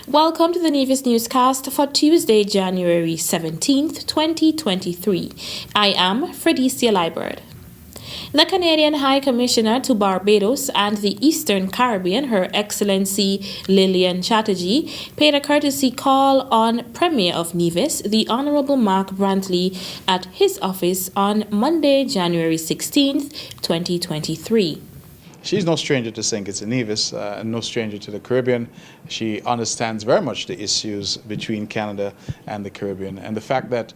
Welcome to the Nevis Newscast for Tuesday, January 17th, 2023. I am Fredicia Liburd. The Canadian High Commissioner to Barbados and the Eastern Caribbean, Her Excellency Lillian Chatterjee, paid a courtesy call on Premier of Nevis, the Honourable Mark Brantley, at his office on Monday, January 16th, 2023. She's no stranger to St. Kitts and Nevis, and no stranger to the Caribbean. She understands very much the issues between Canada and the Caribbean, and the fact that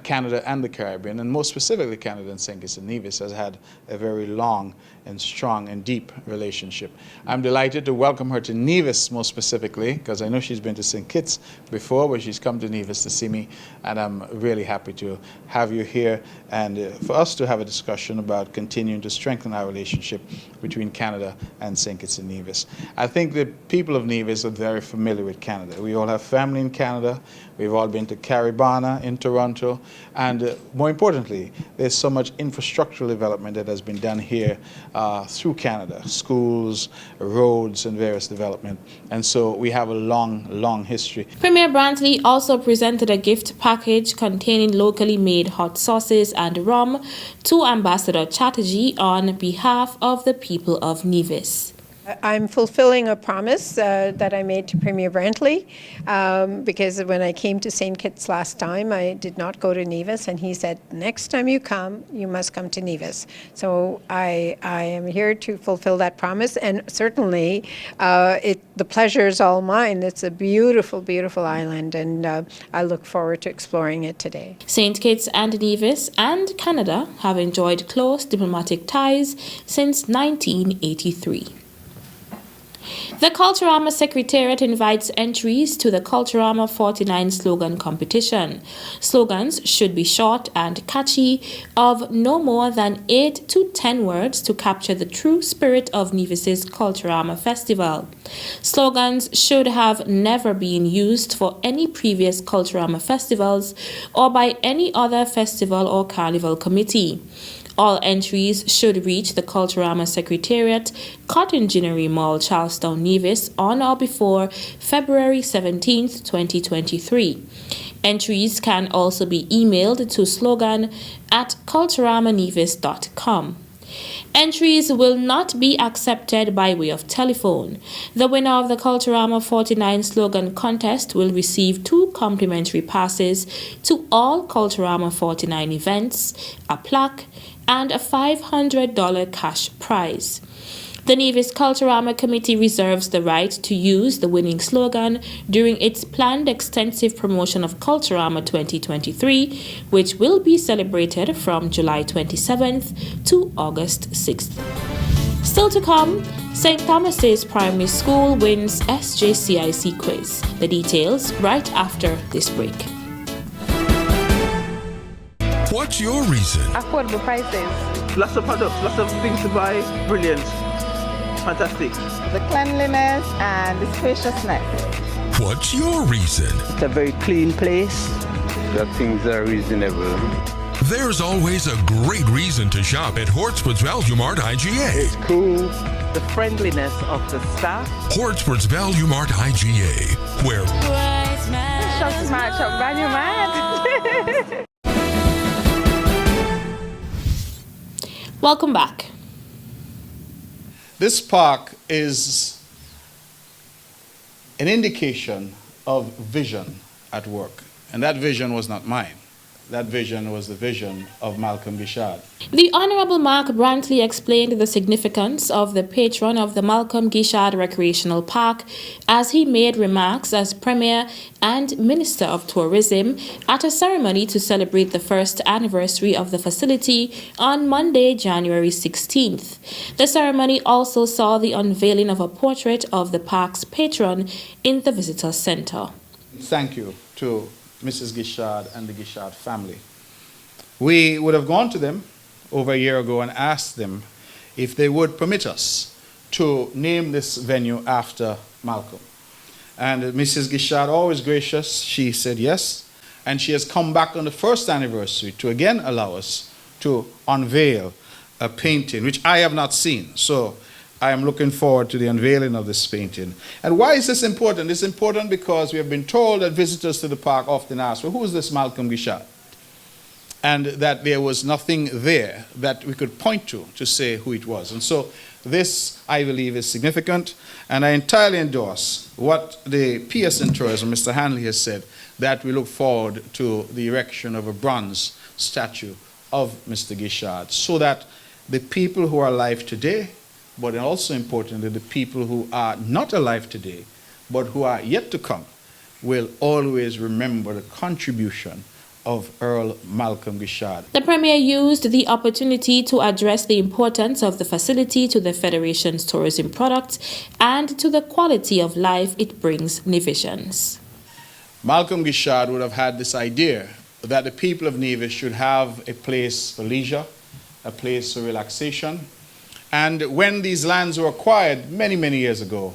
Canada and the Caribbean, and more specifically Canada and St. Kitts and Nevis, has had a very long and strong and deep relationship. I'm delighted to welcome her to Nevis more specifically, because I know she's been to St. Kitts before, but she's come to Nevis to see me, and I'm really happy to have you here and for us to have a discussion about continuing to strengthen our relationship between Canada and St. Kitts and Nevis. I think the people of Nevis are very familiar with Canada. We all have family in Canada. We've all been to Caribana in Toronto, and more importantly, there's so much infrastructural development that has been done here through Canada, schools, roads, and various development, and so we have a long history. Premier Brantley also presented a gift package containing locally made hot sauces and rum to Ambassador Chatterjee on behalf of the people of Nevis. I'm fulfilling a promise that I made to Premier Brantley because when I came to St. Kitts last time, I did not go to Nevis, and he said, next time you come, you must come to Nevis. So I am here to fulfill that promise, and certainly the pleasure is all mine. It's a beautiful, beautiful island, and I look forward to exploring it today. St. Kitts and Nevis and Canada have enjoyed close diplomatic ties since 1983. The Culturama Secretariat invites entries to the Culturama 49 slogan competition. Slogans should be short and catchy, of no more than 8 to 10 words to capture the true spirit of Nevis's Culturama Festival. Slogans should have never been used for any previous Culturama festivals or by any other festival or carnival committee. All entries should reach the Culturama Secretariat, Cotton Ginnery Mall, Charlestown, Nevis, on or before February 17, 2023. Entries can also be emailed to slogan@culturamanevis.com. Entries will not be accepted by way of telephone. The winner of the Culturama 49 slogan contest will receive 2 complimentary passes to all Culturama 49 events, a plaque, and a $500 cash prize. The Nevis Culturama Committee reserves the right to use the winning slogan during its planned extensive promotion of Culturama 2023, which will be celebrated from July 27th to August 6th. Still to come, St. Thomas's Primary School wins SJCIC quiz. The details right after this break. What's your reason? Affordable prices. Lots of products, lots of things to buy. Brilliant. Fantastic. The cleanliness and the spaciousness. What's your reason? It's a very clean place. The things are reasonable. There's always a great reason to shop at Hortsport's Value Mart IGA. It's cool. The friendliness of the staff. Hortsport's Value Mart IGA, where Shop smart, shop value mart. Welcome back. This park is an indication of vision at work, and that vision was not mine. That vision was the vision of Malcolm Gishard. The Honourable Mark Brantley explained the significance of the patron of the Malcolm Gishard Recreational Park as he made remarks as Premier and Minister of Tourism at a ceremony to celebrate the first anniversary of the facility on Monday, January 16th. The ceremony also saw the unveiling of a portrait of the park's patron in the visitor centre. Thank you to Mrs. Gishard and the Gishard family. We would have gone to them over a year ago and asked them if they would permit us to name this venue after Malcolm. And Mrs. Gishard, always gracious, she said yes. And she has come back on the first anniversary to again allow us to unveil a painting, which I have not seen. So I am looking forward to the unveiling of this painting. And why is this important? It's important because we have been told that visitors to the park often ask, well, who is this Malcolm Guichard? And that there was nothing there that we could point to say who it was. And so this, I believe, is significant, and I entirely endorse what the PS in Tourism, Mr. Hanley, has said, that we look forward to the erection of a bronze statue of Mr. Guichard, so that the people who are alive today, but also importantly, the people who are not alive today, but who are yet to come, will always remember the contribution of Earl Malcolm Guichard. The Premier used the opportunity to address the importance of the facility to the Federation's tourism products and to the quality of life it brings Nevisians. Malcolm Guichard would have had this idea that the people of Nevis should have a place for leisure, a place for relaxation. And when these lands were acquired many, many years ago,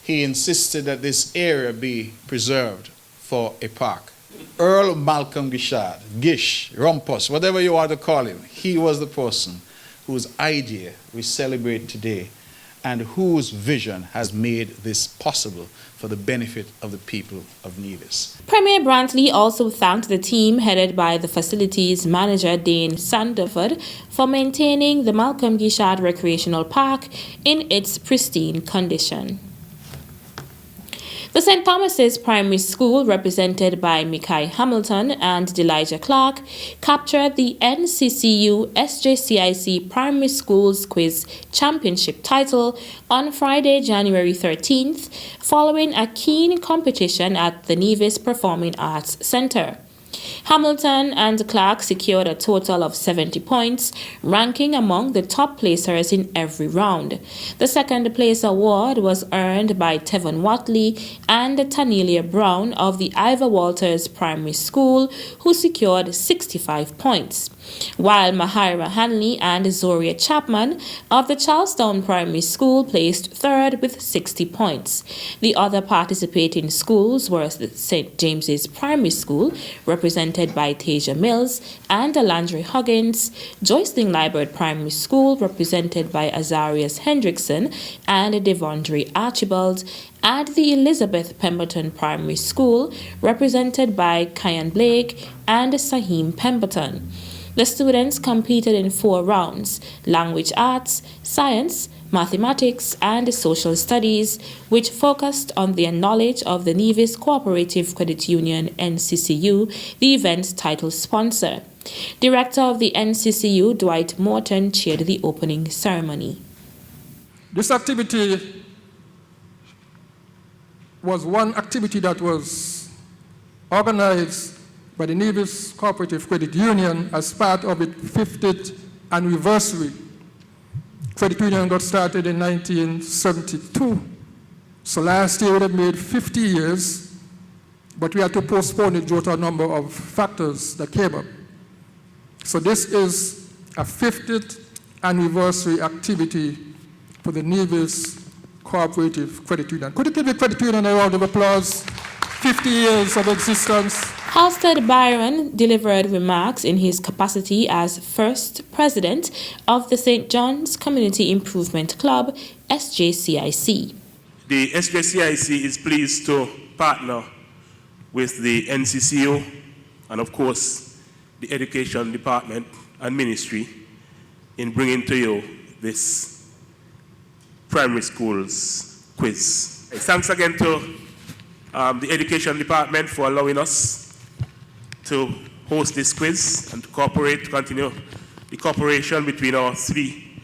he insisted that this area be preserved for a park. Earl Malcolm Guichard, Gish, Rumpus, whatever you want to call him, he was the person whose idea we celebrate today and whose vision has made this possible for the benefit of the people of Nevis. Premier Brantley also thanked the team headed by the facilities manager Dane Sanderford for maintaining the Malcolm Guichard Recreational Park in its pristine condition. The St. Thomas's Primary School, represented by Mikai Hamilton and Delijah Clark, captured the NCCU SJCIC Primary Schools Quiz Championship title on Friday, January 13th, following a keen competition at the Nevis Performing Arts Centre. Hamilton and Clark secured a total of 70 points, ranking among the top placers in every round. The second place award was earned by Tevon Watley and Tanelia Brown of the Ivor Walters Primary School, who secured 65 points, while Mahira Hanley and Zoria Chapman of the Charlestown Primary School placed third with 60 points. The other participating schools were the St. James's Primary School, represented by Tasia Mills and Landry Huggins, Joyceling Library Primary School, represented by Azarias Hendrickson and Devondre Archibald, and the Elizabeth Pemberton Primary School, represented by Kyan Blake and Saheem Pemberton. The students competed in 4 rounds: language arts, science, mathematics, and social studies, which focused on their knowledge of the Nevis Cooperative Credit Union NCCU, the event's title sponsor. Director of the NCCU, Dwight Morton, chaired the opening ceremony. This activity was one activity that was organized by the Nevis Cooperative Credit Union as part of its 50th anniversary. Credit union got started in 1972. So last year would have made 50 years, but we had to postpone it due to a number of factors that came up. So this is a 50th anniversary activity for the Nevis Cooperative Credit Union. Could you give the credit union a round of applause? 50 years of existence. Halstead Byron delivered remarks in his capacity as first president of the St. John's Community Improvement Club, SJCIC. The SJCIC is pleased to partner with the NCCU and, of course, the Education Department and Ministry in bringing to you this primary schools quiz. Thanks again to the Education Department for allowing us to host this quiz and to continue the cooperation between our 3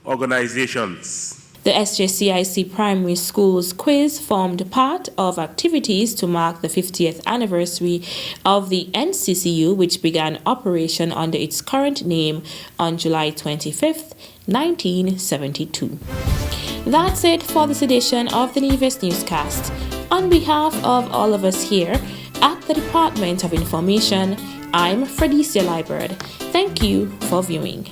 organizations. The SJCIC Primary Schools Quiz formed part of activities to mark the 50th anniversary of the NCCU, which began operation under its current name on July 25th, 1972. That's it for this edition of the Nevis Newscast. On behalf of all of us here at the Department of Information, I'm Fredicia Liburd. Thank you for viewing.